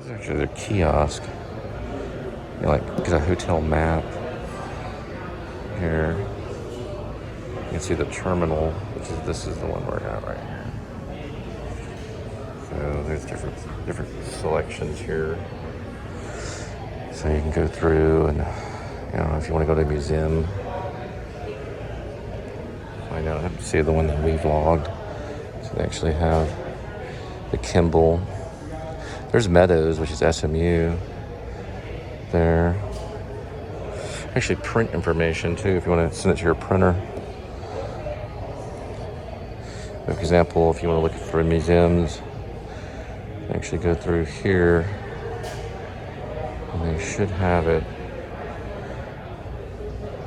It's actually their kiosk. You like get a hotel map here. You can see the terminal, which is this is the one we're at right here. So there's different selections here. So you can go through and if you want to go to a museum, find out. See the one that we vlogged. So they actually have the Kimball. There's Meadows, which is SMU. There. Actually, print information too, if you want to send it to your printer. For example, if you want to look for museums, actually go through here, and they should have it.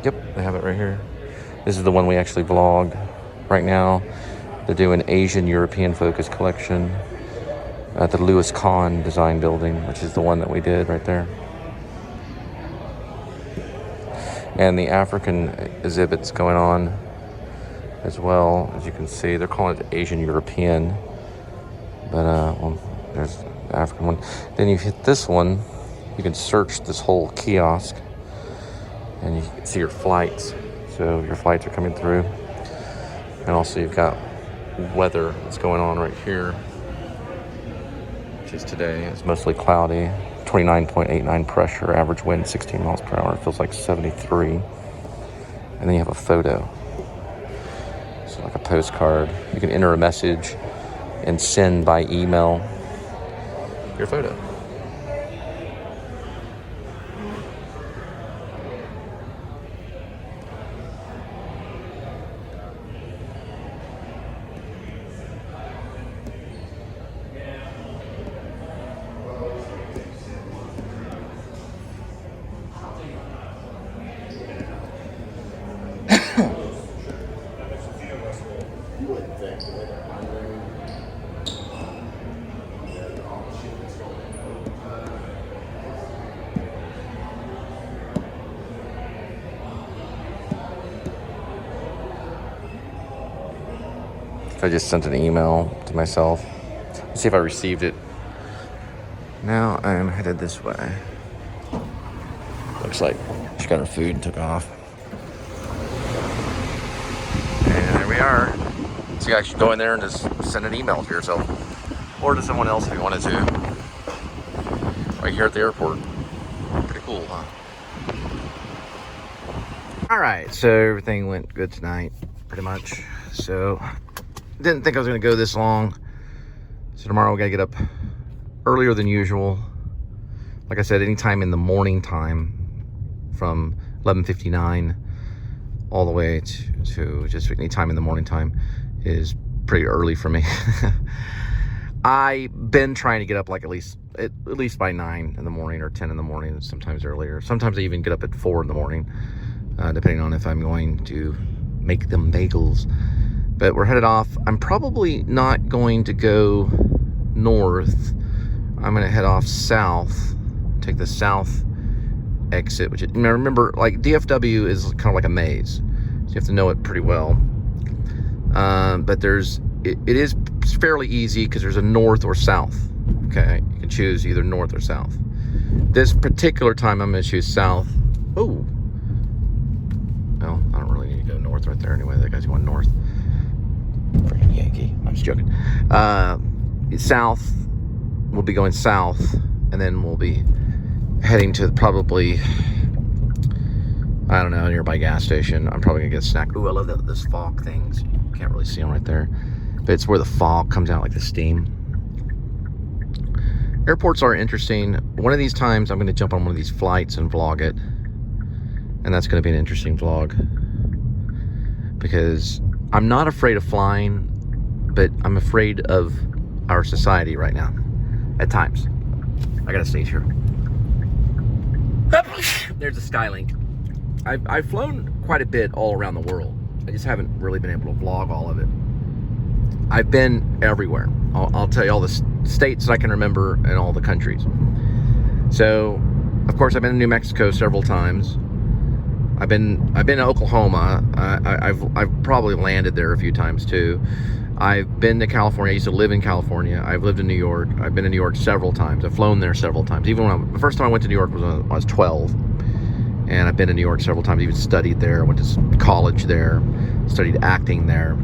Yep, they have it right here. This is the one we actually vlogged right now. They're doing Asian European focus collection at the Louis Kahn Design Building, which is the one that we did right there. And the African exhibits going on as well. As you can see, they're calling it Asian European, but well, there's the African one. Then you hit this one, you can search this whole kiosk, and you can see your flights. So your flights are coming through, and also you've got weather that's going on right here, which is today. It's mostly cloudy. 29.89 pressure, average wind 16 miles per hour. It feels like 73. And then you have a photo. So like a postcard. You can enter a message and send by email your photo. I just sent an email to myself. Let's see if I received it. Now I am headed this way. Looks like she got her food and took off. And there we are. So you actually go in there and just send an email to yourself. Or to someone else if you wanted to. Right here at the airport. Pretty cool, huh? Alright, so everything went good tonight, pretty much. So didn't think I was going to go this long. So tomorrow we got to get up earlier than usual. Like I said, anytime in the morning time from 11:59 all the way to just any time in the morning time is pretty early for me. I've been trying to get up like at least by 9 in the morning or 10 in the morning, sometimes earlier. Sometimes I even get up at 4 in the morning, depending on if I'm going to make them bagels. But we're headed off. I'm probably not going to go north. I'm going to head off south, take the south exit, which remember, like DFW is kind of like a maze, so you have to know it pretty well. But it is fairly easy because there's a north or south. Okay, you can choose either north or south. This particular time, I'm going to choose south. Oh, well, I don't really need to go north right there anyway. That guy's going north. Freaking Yankee. I'm just joking. South. We'll be going south, and then we'll be heading to probably, I don't know, a nearby gas station. I'm probably gonna get a snack. Ooh, I love those fog things. Can't really see them right there, but it's where the fog comes out like the steam. Airports are interesting. One of these times, I'm gonna jump on one of these flights and vlog it, and that's gonna be an interesting vlog because I'm not afraid of flying, but I'm afraid of our society right now. At times. I gotta stay here. There's a Skylink. I've flown quite a bit all around the world. I just haven't really been able to vlog all of it. I've been everywhere. I'll tell you all the states I can remember and all the countries. So, of course, I've been in New Mexico several times. I've been to Oklahoma. I've probably landed there a few times too. I've been to California. I used to live in California. I've lived in New York. I've been to New York several times. I've flown there several times. Even when the first time I went to New York was when I was 12. And I've been to New York several times, even studied there. I went to college there, studied acting there.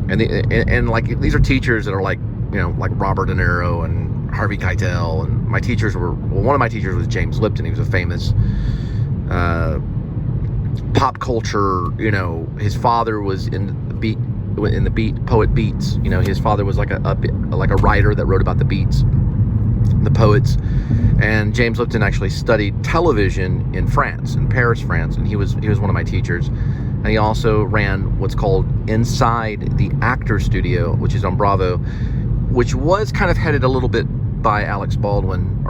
And like, these are teachers that are like, you know, like Robert De Niro and Harvey Keitel. And my teachers were, well, one of my teachers was James Lipton. He was a famous pop culture, you know, his father was in the beat poet Beats. You know, his father was like a writer that wrote about the Beats, the poets. And James Lipton actually studied television in France, in Paris, France, and he was one of my teachers. And he also ran what's called Inside the Actor Studio, which is on Bravo, which was kind of headed a little bit by Alec Baldwin.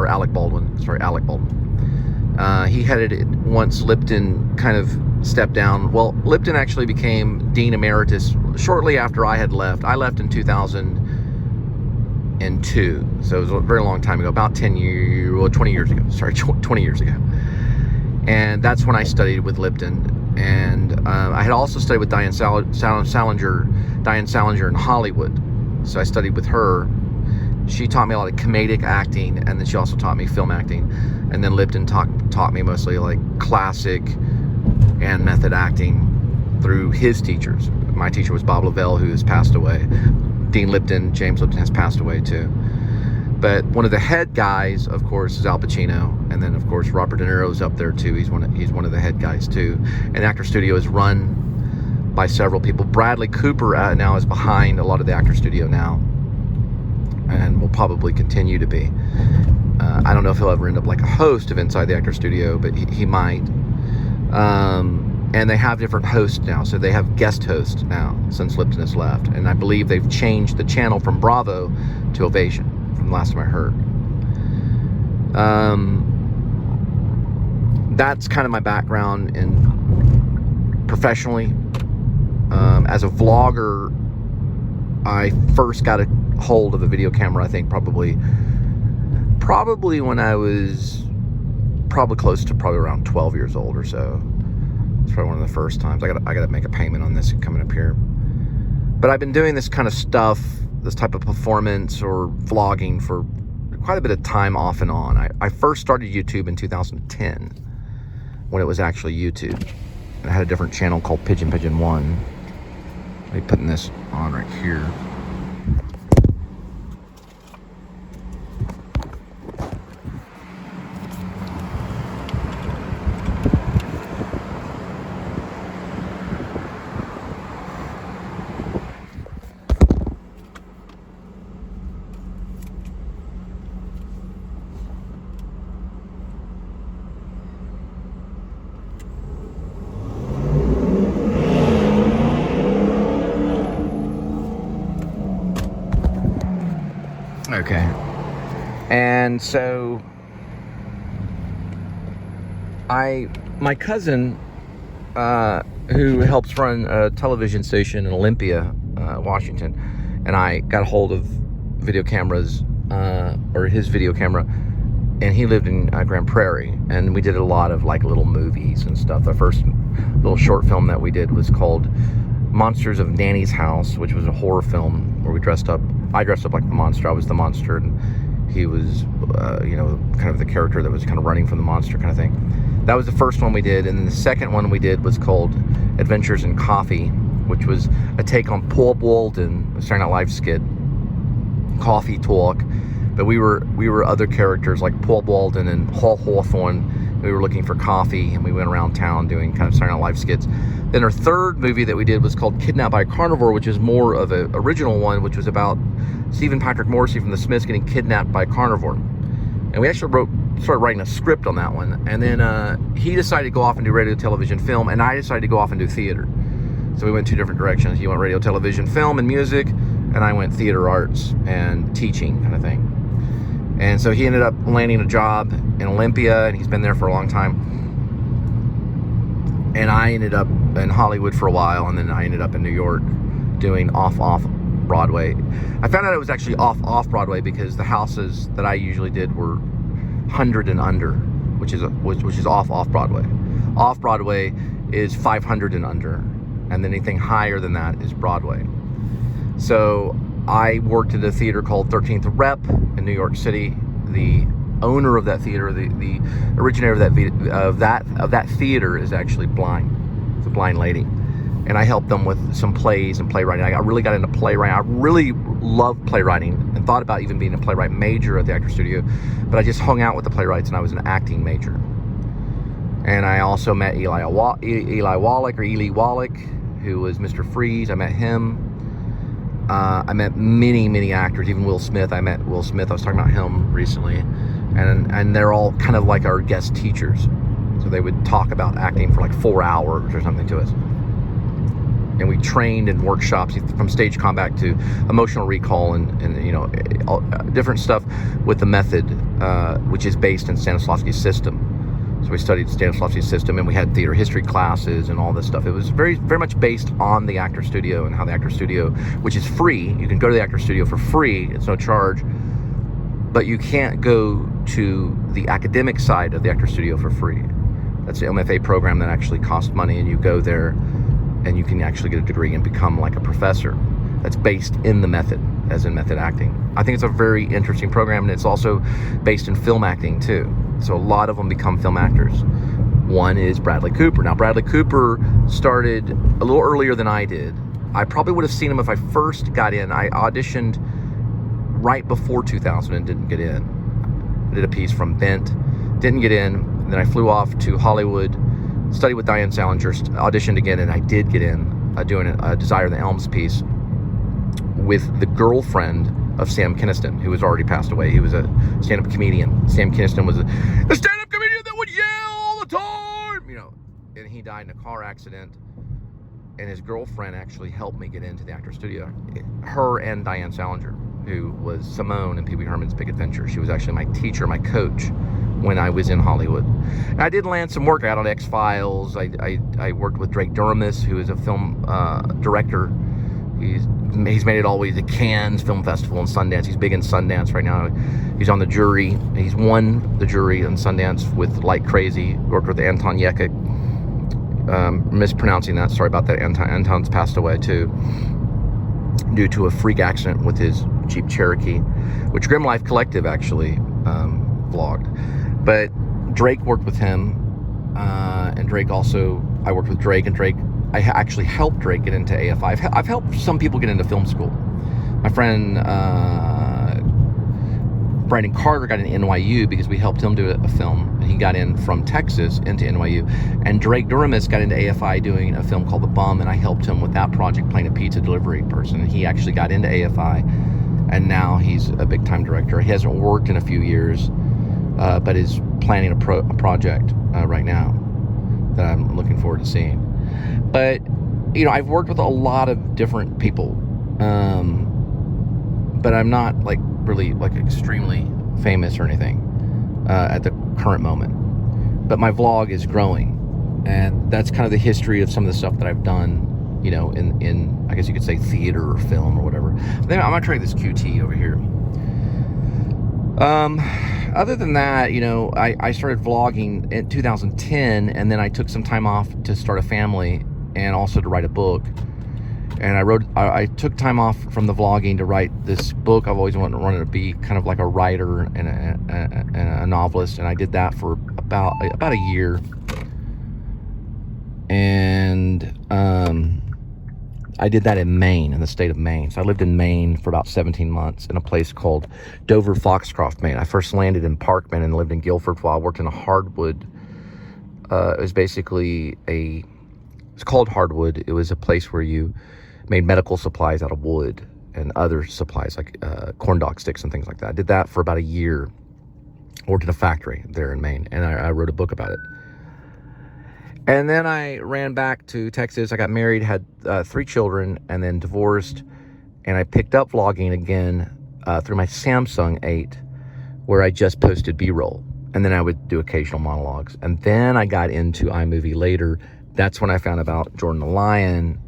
He headed it once Lipton kind of stepped down. Well, Lipton actually became Dean Emeritus shortly after I had left. I left in 2002, so it was a very long time ago, about 20 years ago. And that's when I studied with Lipton. And I had also studied with Diane Salinger in Hollywood. So I studied with her. She taught me a lot of comedic acting, and then she also taught me film acting. And then Lipton taught me mostly like classic and method acting through his teachers. My teacher was Bob Lavelle, who has passed away. Dean Lipton, James Lipton, has passed away too. But one of the head guys, of course, is Al Pacino, and then of course Robert De Niro's up there too. He's one of the head guys too. And Actor Studio is run by several people. Bradley Cooper now is behind a lot of the Actor Studio now, and will probably continue to be. I don't know if he'll ever end up like a host of Inside the Actor Studio, but he might. And they have different hosts now, so they have guest hosts now since Lipton has left. And I believe they've changed the channel from Bravo to Ovation, from the last time I heard. That's kind of my background in professionally. As a vlogger, I first got a hold of a video camera, I think probably when I was close to around 12 years old or so. It's probably one of the first times. I gotta make a payment on this coming up here. But I've been doing this kind of stuff, this type of performance or vlogging for quite a bit of time off and on. I first started YouTube in 2010 when it was actually YouTube. And I had a different channel called Pigeon 1. Let me putting this on right here. Okay. And so my cousin, who helps run a television station in Olympia, Washington, and I got a hold of video cameras, or his video camera, and he lived in Grand Prairie, and we did a lot of like little movies and stuff. The first little short film that we did was called Monsters of Nanny's House, which was a horror film where I dressed up like the monster. I was the monster, and he was, kind of the character that was kind of running from the monster kind of thing. That was the first one we did. And then the second one we did was called Adventures in Coffee, which was a take on Paul Walden, a Saturday Night Live skit, Coffee Talk. But we were other characters like Paul Walden and Hall Hawthorne. We were looking for coffee, and we went around town doing kind of Saturday Night Live skits. Then our third movie that we did was called Kidnapped by a Carnivore, which is more of an original one, which was about Stephen Patrick Morrissey from the Smiths getting kidnapped by a carnivore. And we actually started writing a script on that one. And then he decided to go off and do radio, television, film, and I decided to go off and do theater. So we went two different directions. He went radio, television, film, and music, and I went theater arts and teaching kind of thing. And so he ended up landing a job in Olympia, and he's been there for a long time. And I ended up in Hollywood for a while, and then I ended up in New York doing off Broadway. I found out it was actually off Broadway because the houses that I usually did were 100 and under, which is off Broadway. Off Broadway is 500 and under, and then anything higher than that is Broadway. So I worked at a theater called 13th Rep in New York City. The owner of that theater, the originator of that theater, is actually blind. It's a blind lady, and I helped them with some plays and playwriting. I really got into playwriting. I really loved playwriting and thought about even being a playwright major at the Actor Studio, but I just hung out with the playwrights, and I was an acting major. And I also met Eli Wallach, who was Mr. Freeze. I met him. I met many actors, even Will Smith. I met Will Smith. I was talking about him recently. And they're all kind of like our guest teachers. So they would talk about acting for like 4 hours or something to us. And we trained in workshops from stage combat to emotional recall and you know, different stuff with the method, which is based in Stanislavski's system. So we studied Stanislavski's system, and we had theater history classes and all this stuff. It was very much based on the Actor Studio and how the Actor Studio, which is free. You can go to the Actor Studio for free. It's no charge. But you can't go to the academic side of the Actor Studio for free. That's the MFA program that actually costs money, and you go there and you can actually get a degree and become like a professor. That's based in the method, as in method acting. I think it's a very interesting program, and it's also based in film acting too. So a lot of them become film actors. One is Bradley Cooper. Now, Bradley Cooper started a little earlier than I did. I probably would have seen him if I first got in. I auditioned right before 2000 and didn't get in. I did a piece from Bent, didn't get in. And then I flew off to Hollywood, studied with Diane Salinger, auditioned again, and I did get in, doing a Desire of the Elms piece with the girlfriend of Sam Kinison, who was already passed away. He was a stand-up comedian. Sam Kinison was a stand-up comedian that would yell all the time, you know. And he died in a car accident. And his girlfriend actually helped me get into the Actor Studio. Her and Diane Salinger, who was Simone in Pee Wee Herman's Big Adventure. She was actually my teacher, my coach, when I was in Hollywood. And I did land some work out on X-Files. I worked with Drake Duramus, who is a film director. He's made it all the way to Cannes Film Festival and Sundance. He's big in Sundance right now. He's on the jury. He's won the jury in Sundance with Like Crazy. Worked with Anton Yekik. Mispronouncing that. Sorry about that. Anton's passed away too, due to a freak accident with his Jeep Cherokee, which Grim Life Collective actually vlogged. But Drake worked with him, and Drake also, I worked with Drake, and Drake, I actually helped Drake get into AFI. I've helped some people get into film school. My friend Brandon Carter got into NYU because we helped him do a film, and he got in from Texas into NYU. And Drake Duramus got into AFI doing a film called The Bum, and I helped him with that project, playing a pizza delivery person. And he actually got into AFI, and now he's a big-time director. He hasn't worked in a few years, but is planning a project right now that I'm looking forward to seeing. But, you know, I've worked with a lot of different people, but I'm not like really like extremely famous or anything at the current moment. But my vlog is growing, and that's kind of the history of some of the stuff that I've done, you know, in I guess you could say theater or film or whatever. Then I'm gonna try this QT over here. Other than that, you know, I started vlogging in 2010, and then I took some time off to start a family and also to write a book. And I took time off from the vlogging to write this book. I've always wanted to be kind of like a writer and a novelist, and I did that for about a year. And I did that in Maine, in the state of Maine. So I lived in Maine for about 17 months in a place called Dover Foxcroft, Maine. I first landed in Parkman and lived in Guilford while I worked in a hardwood. It was basically it's called hardwood. It was a place where you made medical supplies out of wood and other supplies like corn dog sticks and things like that. I did that for about a year. Worked in a factory there in Maine, and I wrote a book about it. And then I ran back to Texas. I got married, had 3 children, and then divorced. And I picked up vlogging again through my Samsung 8, where I just posted B-roll. And then I would do occasional monologues. And then I got into iMovie later. That's when I found about Jordan the Lion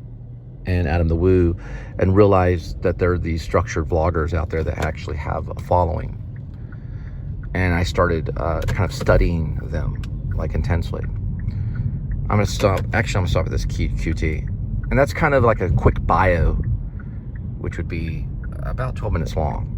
and Adam the Woo, and realized that there are these structured vloggers out there that actually have a following. And I started kind of studying them, like, intensely. I'm gonna stop at this QT. And that's kind of like a quick bio which would be about 12 minutes long.